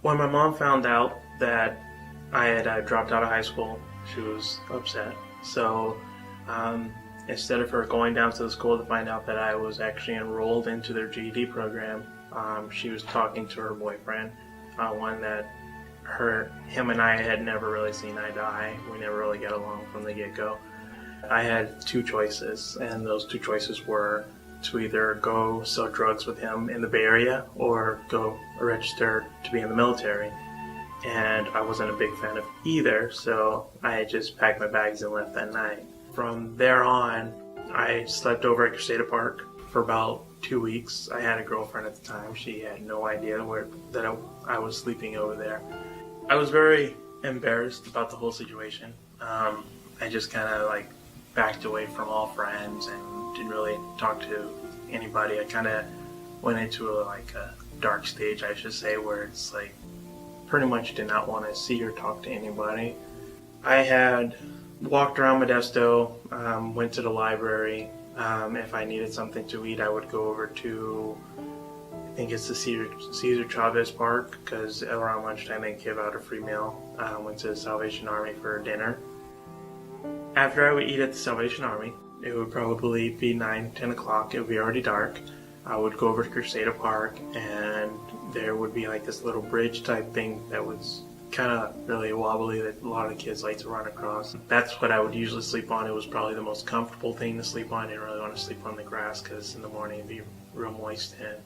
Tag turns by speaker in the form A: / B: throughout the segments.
A: When my mom found out that I had dropped out of high school, she was upset. So instead of her going down to the school to find out that I was actually enrolled into their GED program, she was talking to her boyfriend, one that him and I had never really seen eye to eye. We never really got along from the get-go. I had two choices, and those two choices were to either go sell drugs with him in the Bay Area or go register to be in the military. And I wasn't a big fan of either, so I just packed my bags and left that night. From there on, I slept over at Crusader Park for about 2 weeks. I had a girlfriend at the time. She had no idea that I was sleeping over there. I was very embarrassed about the whole situation. I just kind of backed away from all friends and didn't really talk to anybody. I kind of went into a dark stage, I should say, where it's pretty much did not want to see or talk to anybody. I had walked around Modesto, went to the library. If I needed something to eat, I would go over to, I think it's the Cesar Chavez Park, because around lunchtime they give out a free meal. Went to the Salvation Army for dinner. After I would eat at the Salvation Army, it would probably be 9, 10 o'clock. It would be already dark. I would go over to Crusader Park, and there would be this little bridge type thing that was kind of really wobbly that a lot of the kids like to run across. That's what I would usually sleep on. It was probably the most comfortable thing to sleep on. I didn't really want to sleep on the grass because in the morning it'd be real moist, and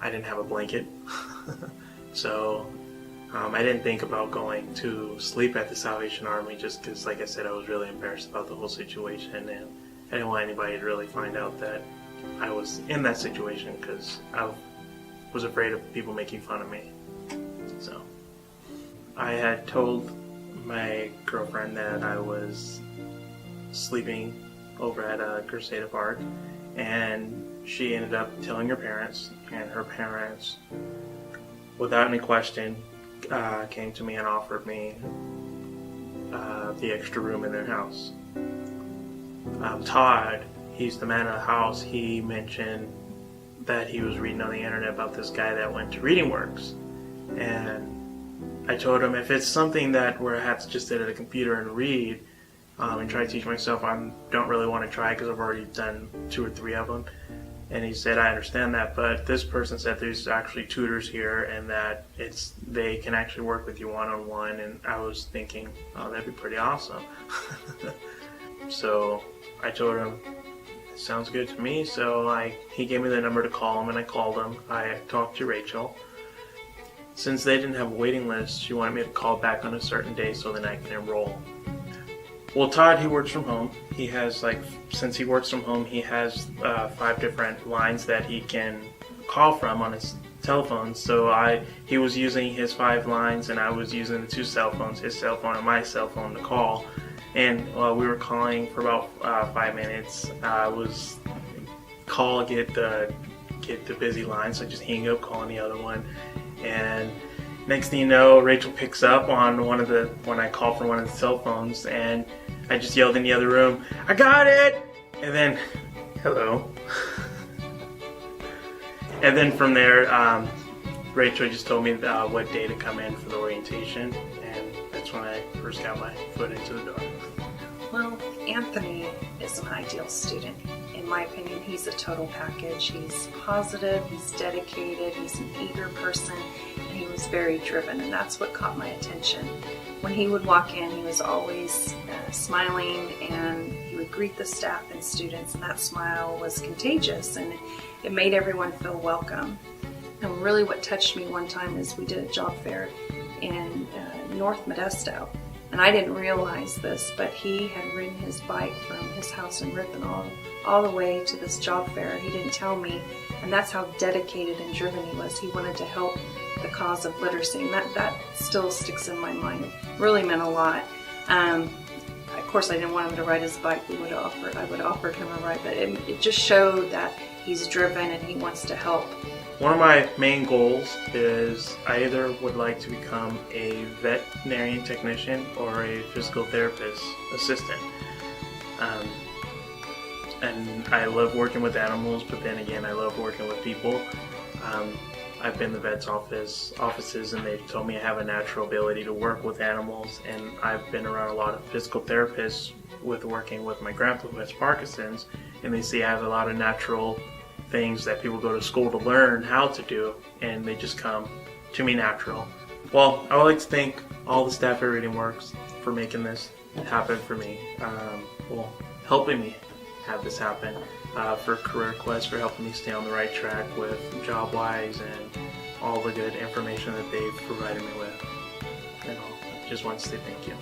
A: I didn't have a blanket. So I didn't think about going to sleep at the Salvation Army just because, like I said, I was really embarrassed about the whole situation, and I didn't want anybody to really find out that I was in that situation because I was afraid of people making fun of me. So I had told my girlfriend that I was sleeping over at Crusader Park, and she ended up telling her parents, and her parents, without any question, came to me and offered me the extra room in their house. Todd, he's the man of the house, he mentioned that he was reading on the internet about this guy that went to Reading Works, and I told him if it's something where I have to just sit at a computer and read and try to teach myself, I don't really want to try because I've already done 2 or 3 of them. And he said, I understand that, but this person said there's actually tutors here and that they can actually work with you one-on-one. And I was thinking, oh, that'd be pretty awesome. So I told him, it sounds good to me. So he gave me the number to call him, and I called him. I talked to Rachel. Since they didn't have a waiting list, she wanted me to call back on a certain day so then I can enroll. Well, Todd, he works from home. He has since he works from home, he has 5 different lines that he can call from on his telephone. So he was using his 5 lines, and I was using the 2 cell phones, his cell phone and my cell phone, to call. And while we were calling for about 5 minutes, I was get the busy line, so I just hang up, call on the other one, and next thing you know, Rachel picks up on when I call from one of the cell phones, and I just yelled in the other room, I got it! And then, hello. And then from there, Rachel just told me what day to come in for the orientation, and that's when I first got my foot into the door.
B: Well, Anthony is an ideal student. In my opinion, he's a total package. He's positive, he's dedicated, he's an eager person, and he was very driven, and that's what caught my attention. When he would walk in, he was always smiling, and he would greet the staff and students, and that smile was contagious, and it made everyone feel welcome. And really what touched me one time is we did a job fair in North Modesto, And I didn't realize this, but he had ridden his bike from his house in Ripon all the way to this job fair. He didn't tell me, and that's how dedicated and driven he was. He wanted to help the cause of literacy, and that still sticks in my mind. It really meant a lot. Of course, I didn't want him to ride his bike. I would have offered him a ride, but it just showed that he's driven and he wants to help.
A: One of my main goals is I either would like to become a veterinarian technician or a physical therapist assistant. And I love working with animals, but then again, I love working with people. I've been to vet's offices, and they've told me I have a natural ability to work with animals, and I've been around a lot of physical therapists with working with my grandpa who has Parkinson's, and they see I have a lot of natural things that people go to school to learn how to do, and they just come to me natural. Well, I would like to thank all the staff at Reading Works for making this happen for me, helping me have this happen, for Career Quest, for helping me stay on the right track with job-wise and all the good information that they've provided me with. And I just want to say thank you.